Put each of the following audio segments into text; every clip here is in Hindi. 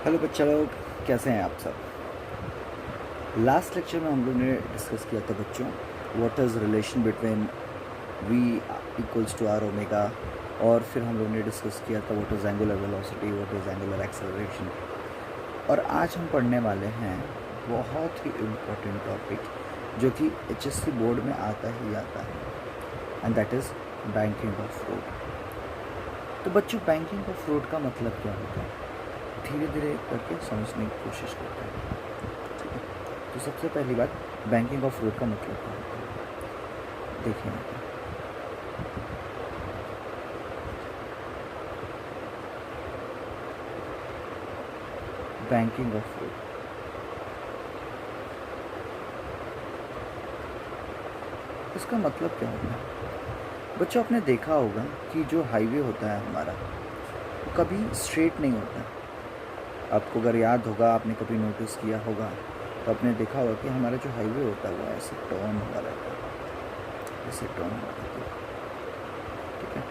हेलो बच्चा लोग, कैसे हैं आप सब। लास्ट लेक्चर में हम लोग ने डिस्कस किया था बच्चों, what is relation between v equals to r omega. और फिर हम लोग ने डिस्कस किया था what is angular velocity, what is angular acceleration. और आज हम पढ़ने वाले हैं बहुत ही इम्पोर्टेंट टॉपिक जो कि HSC बोर्ड में आता ही आता है, and that is banking of fruit. तो बच्चों, बैंकिंग ऑफ फ्रूट का मतलब क्या होता है, धीरे धीरे करके समझने की कोशिश करते हैं। ठीक है, तो सबसे पहली बात, बैंकिंग ऑफ फ्रूट का मतलब क्या होता है। देखिए यहाँ पे बैंकिंग ऑफ फ्रूट, इसका मतलब क्या होता है। बच्चों, आपने देखा होगा कि जो हाईवे होता है हमारा, वो कभी स्ट्रेट नहीं होता। आपको अगर याद होगा, आपने कभी नोटिस किया होगा, तो आपने देखा होगा कि हमारा जो हाईवे होता है वो ऐसे टर्न हुआ रहता है, ऐसे टर्न हुआ रहता है। ठीक है,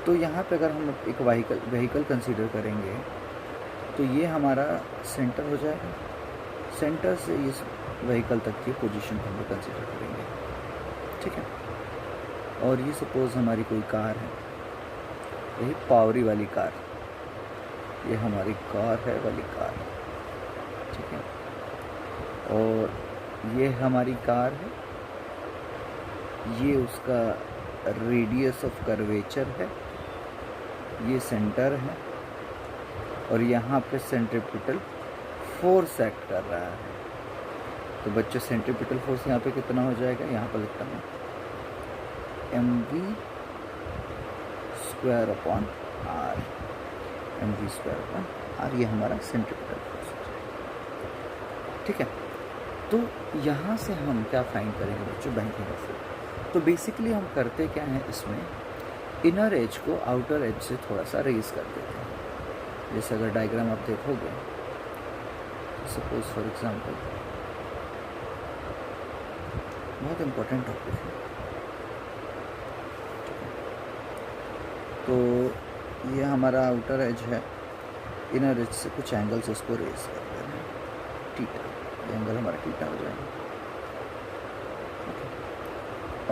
तो यहाँ पे अगर हम एक व्हीकल कंसीडर करेंगे तो ये हमारा सेंटर हो जाएगा। सेंटर से इस व्हीकल तक की पोजीशन को हम लोग कंसीडर करेंगे। ठीक है, और ये सपोज़ हमारी कोई कार है, यही पावरी वाली कार, ये हमारी कार है वाली कार। ठीक है, और ये हमारी कार है, ये उसका रेडियस ऑफ कर्वेचर है, ये सेंटर है, और यहाँ पे सेंट्रीपिटल फोर्स एक्ट कर रहा है। तो बच्चों, सेंट्रीपिटल फोर्स यहाँ पे कितना हो जाएगा, यहाँ पर लिखता हूँ mv square upon r, mv square upon r, ये हमारा सेंट्रीपिटल फोर्स हो जाएगा। ठीक है, तो यहाँ से हम क्या फाइंड करेंगे बच्चों, बैंकिंग ऑफ फ्रूट। तो बेसिकली हम करते क्या हैं, इसमें इनर एज को आउटर एज से थोड़ा सा रेज कर देते हैं। जैसे अगर डायग्राम आप देखोगे, सपोज फॉर एग्जांपल, बहुत इम्पोर्टेंट टॉपिक है। तो ये हमारा आउटर एज है, इनर एज से कुछ एंगल्स इसको रेज कर देना है, थीटा, ये एंगल हमारा थीटा हो जाएगा।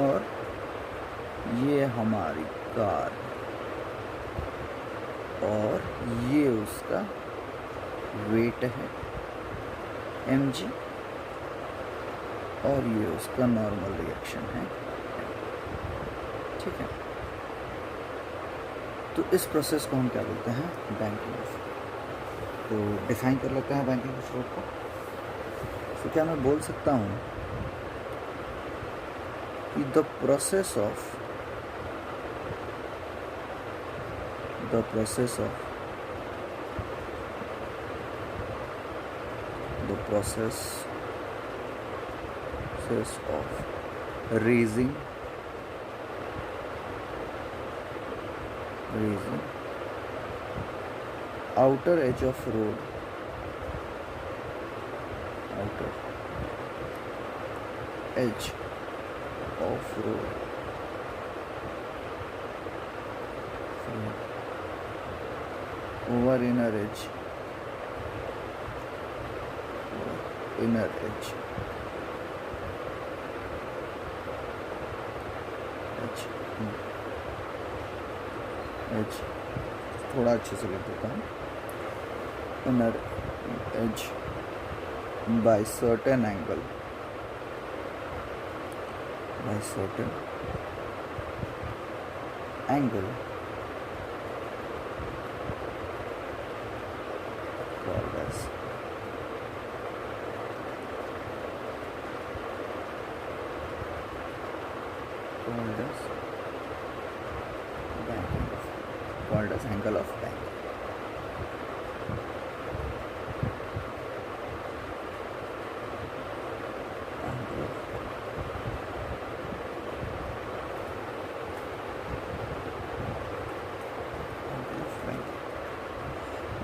और ये हमारी कार है, और ये उसका वेट है mg, और ये उसका नॉर्मल रिएक्शन है। ठीक है, तो इस प्रोसेस को हम क्या बोलते हैं, बैंकिंग ऑफ फ्रूट। तो डिफाइन कर लेते हैं बैंकिंग ऑफ फ्रूट को। तो क्या मैं बोल सकता हूँ कि the process of raising outer edge of road, over inner edge, edge, थोड़ा अच्छे से लिख देता हूँ, inner edge by certain angle, called as angle of banking.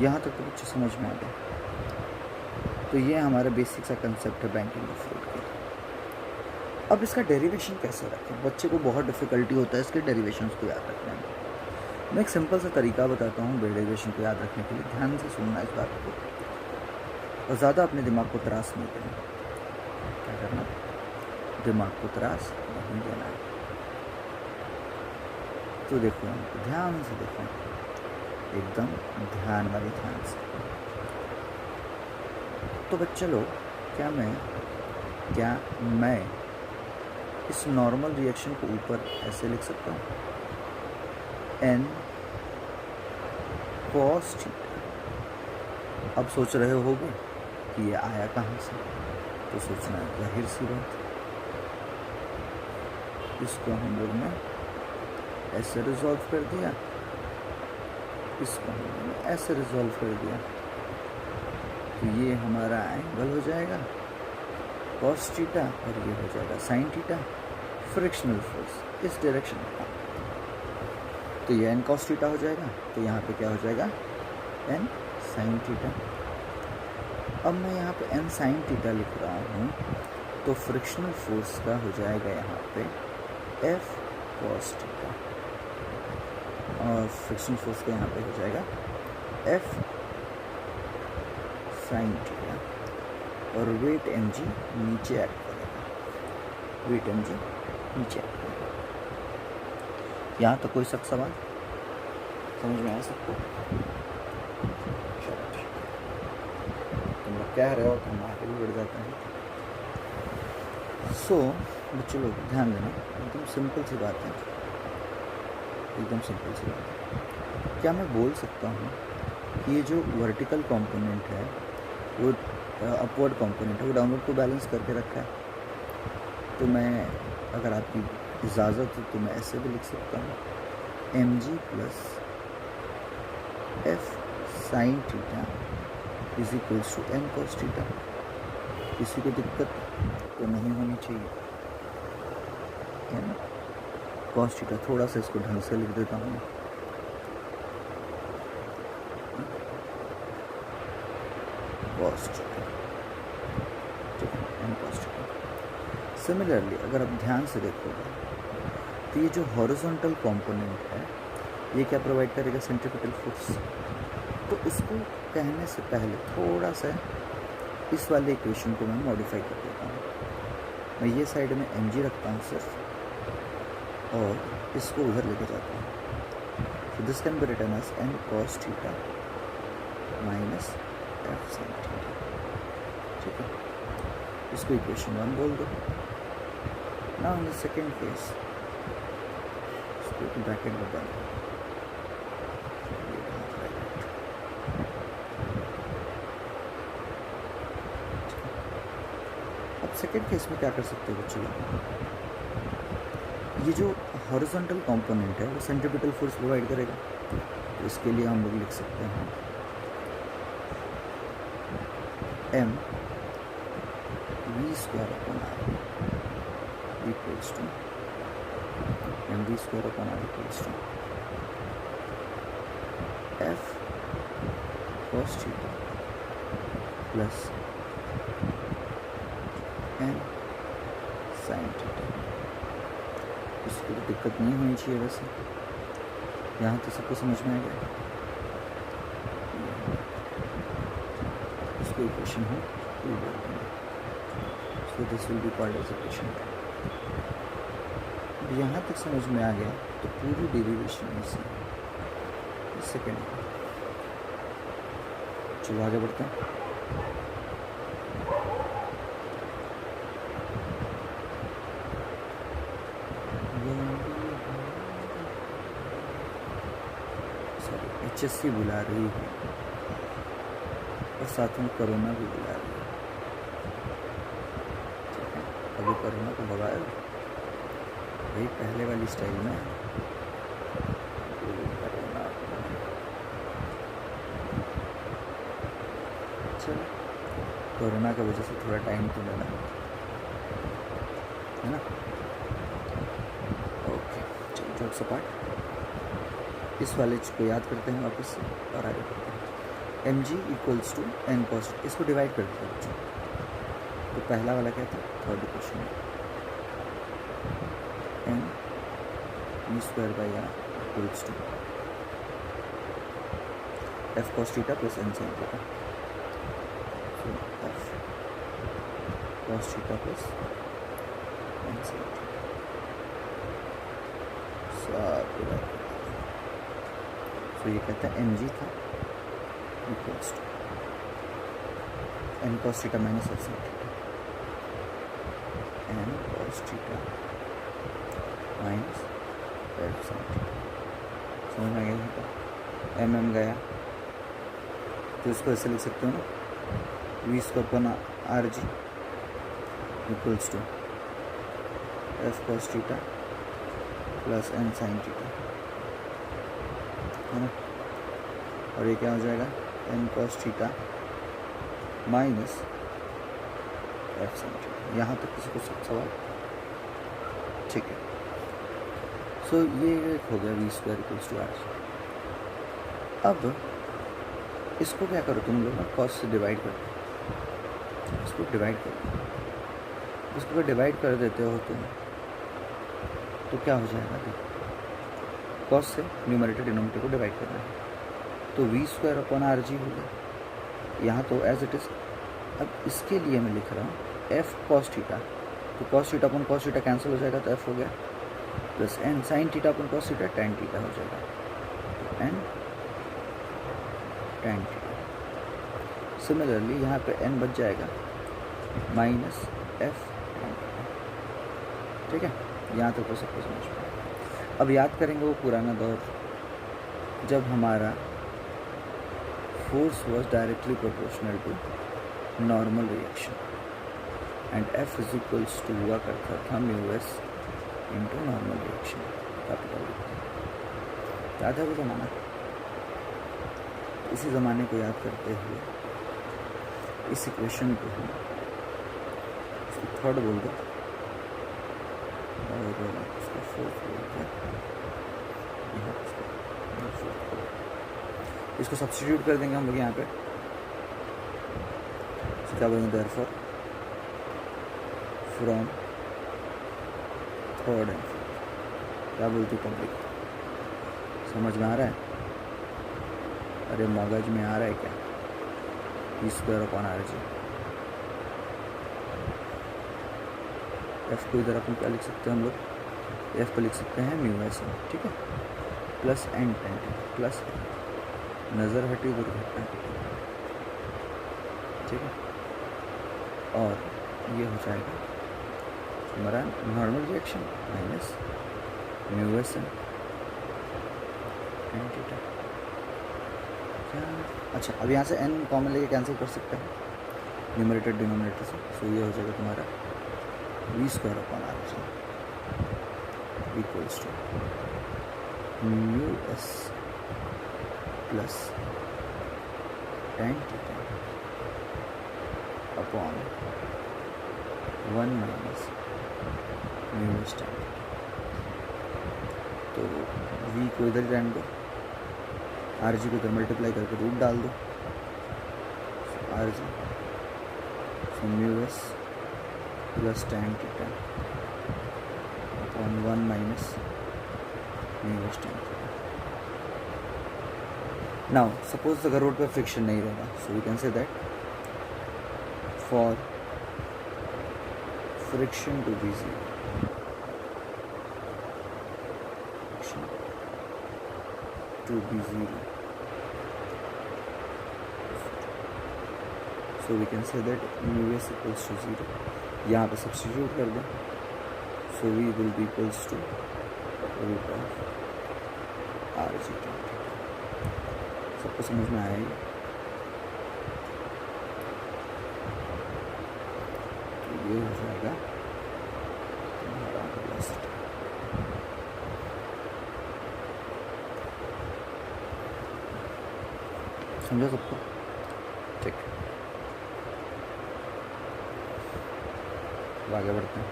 यहाँ तक तो बच्चे समझ में आ गया। तो ये हमारा बेसिक सा कंसेप्ट है बैंकिंग ऑफ फ्रूट का। अब इसका डेरिवेशन कैसे रखें, बच्चे को बहुत डिफ़िकल्टी होता है इसके डेरिवेशंस को याद रखने में। मैं एक सिंपल सा तरीका बताता हूँ डेरिवेशन को याद रखने के लिए, ध्यान से सुनना इस बात को और ज़्यादा अपने दिमाग को त्रास नहीं देना। क्या करना, दिमाग को त्रास नहीं देना है। तो देखो, ध्यान से देखो, एकदम ध्यान वाले ध्यान से। तो बच्चे लोग, क्या मैं इस नॉर्मल रिएक्शन को ऊपर ऐसे लिख सकता हूँ, n cos थीटा। अब सोच रहे होगे कि ये आया कहाँ से, तो सोचना है जाहिर सी बात, इसको हम लोग ने ऐसे रिजॉल्व कर दिया, इसको हम लोग ने ऐसे रिजॉल्व कर दिया, तो ये हमारा एंगल हो जाएगा cos थीटा और ये हो जाएगा sin थीटा। फ्रिक्शनल फोर्स इस डायरेक्शन में, तो ये n cos थीटा हो जाएगा, तो यहाँ पे क्या हो जाएगा n sin थीटा। अब मैं यहाँ पे n sin थीटा लिख रहा हूँ, तो फ्रिक्शनल फोर्स का हो जाएगा यहाँ पे F cos थीटा, और फ्रिक्शनल फोर्स का यहाँ पे हो जाएगा F sin थीटा, और वेट mg नीचे एक्ट करेगा, वेट mg नीचे एक्ट करेगा। यहाँ तक कोई शक सवाल समझ में आया सबको? चलो ठीक है, तुम लोग कह रहे हो तो हम आगे भी बढ़ जाते हैं। सो बच्चों लोग ध्यान देना, एकदम सिंपल सी बात है, एकदम सिंपल सी बात है। क्या मैं बोल सकता हूँ कि ये जो वर्टिकल कंपोनेंट है वो अपवर्ड कंपोनेंट है, वो डाउनवर्ड को बैलेंस करके रखा है? तो मैं, अगर आपकी इजाज़त हो तो मैं ऐसे भी लिख सकता हूँ, mg plus f sin theta is equals to n cos theta. किसी को दिक्कत तो नहीं होनी चाहिए, है ना? cos थीटा, थोड़ा सा इसको ढंग से लिख देता हूँ, cos थीटा, ठीक है, n cos थीटा। सिमिलरली अगर आप ध्यान से देखोगे तो ये जो हॉरिजॉन्टल कंपोनेंट है ये क्या प्रोवाइड करेगा, सेंट्रीपिटल फोर्स। तो इसको कहने से पहले थोड़ा सा इस वाले इक्वेशन को मैं मॉडिफाई कर देता हूँ। मैं ये साइड में mg रखता हूँ सिर्फ, और इसको उधर लेके जाता हूँ। तो this can be written as n cos theta minus f sin theta, ठीक है? इसको इक्वेशन 1 बोल दो। Now in the second case, इसको ब्रैकेट में बंद, अब सेकेंड केस में क्या कर सकते हो बच्चों, ये जो हॉरिजॉन्टल कंपोनेंट है वो सेंट्रीपिटल फोर्स प्रोवाइड करेगा, तो इसके लिए हम लोग लिख सकते हैं m v square upon r equals to mv square upon r equals to f cos theta plus n sin theta. इसको तो दिक्कत नहीं होनी चाहिए वैसे, यहाँ तो सबको समझ में आ गया। इसको इक्वेशन हो टू बोल देंगे, so this will be called as equation 2। यहाँ तक समझ में आ गया तो पूरी डेरिवेशन में से सेकेंड। चलो आगे बढ़ते हैं। सॉरी, HSC बुला रही है और साथ में कोरोना भी बुला रही है, ठीक है? अभी कोरोना को भगाए वही पहले वाली स्टाइल में, चलो कोरोना की वजह से थोड़ा टाइम तो मिला, है ना? ओके, चलो जोक्स अपार्ट, इस वाले को याद करते हैं वापस से और आगे बढ़ते हैं। mg equals to n cos, इसको डिवाइड कर देते हैं बच्चों। तो पहला वाला क्या था, third equation, n v square by r equals to F cos theta plus N sine theta, so F cos theta plus N sine theta, so ये कहता है एम जी था equals to N cos theta minus F sine theta, N cos theta minus F sine theta. समझ में आ गया? एम एम गया तो इसको ऐसे लिख सकते हो ना, वी इसको अपन R G equals to F cos theta plus N sine theta, है ना। और ये क्या हो जाएगा, N cos theta minus F sine theta. यहाँ तक किसी को सवाल? ठीक है। सो ये हो गया v square equals to r. अब इसको क्या करो तुम लोग ना, कॉस से डिवाइड कर दो, इसको डिवाइड कर दो। इसको अगर डिवाइड कर देते हो तुम तो क्या हो जाएगा, देखो कॉस से न्यूमरेटर डिनोमिनेटर को डिवाइड करना है, तो v square upon are g होगा। यहाँ तो एज इट इज़। अब इसके लिए मैं लिख रहा हूँ एफ कॉस थीटा, तो cos theta upon cos theta cancel हो जाएगा, तो एफ हो गया, plus N sine theta upon cos theta tan theta हो जाएगा, तो एन टैन थीटा। सिमिलरली यहाँ पे एन बच जाएगा माइनस एफ टैन थीटा। ठीक है, यहाँ तक तो सबको समझ में। अब याद करेंगे वो पुराना दौर जब हमारा force was directly proportional to normal reaction and F is equals to हुआ करता था mu S into normal reaction, capital. याद है वो ज़माना? इसी ज़माने को याद करते हुए इस इक्वेशन को हम इसको थर्ड बोल दो और इसको फोर्थ बोल दो, इसको सब्स्टिट्यूट कर देंगे हम लोग यहाँ पे। क्या बोलेंगे, therefore from third and fourth. क्या बोलती पब्लिक? समझ में आ रहा है? अरे मगज में आ रहा है क्या? V square upon are G. F को इधर अपन क्या लिख सकते हैं हम लोग, एफ को लिख सकते हैं म्यू एस, ठीक है, प्लस एन टेन प्लस नज़र हटी दुर्घटना, ठीक है। और ये हो जाएगा हमारा normal reaction minus mu S N theta. अच्छा, अब यहाँ से n कॉमन लेके कैंसिल कर सकते हैं न्यूमरेटर डिनोमिनेटर से, सो ये हो जाएगा तुम्हारा V square upon are G equals to mu S plus tan theta upon 1 minus mu S tan theta. तो v को इधर रहने दो, आर जी को इधर मल्टीप्लाई करके रूट डाल दो, R G so mu S plus tan theta upon 1 minus mu S tan theta. Now suppose अगर रोड पर फ्रिक्शन नहीं रहेगा, so we can say that for friction to be zero, to be zero, so we can say that mu s equals to 0। यहाँ पे सब्स्टिट्यूट कर दें, so v will be equals to root of r g tan theta। सबको समझ में आया ये? तो ये हो जाएगा हमारा वेलोसिटी। समझो सबको? ठीक, आगे बढ़ते हैं।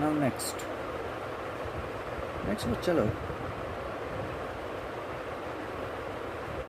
नाउ नेक्स्ट चलो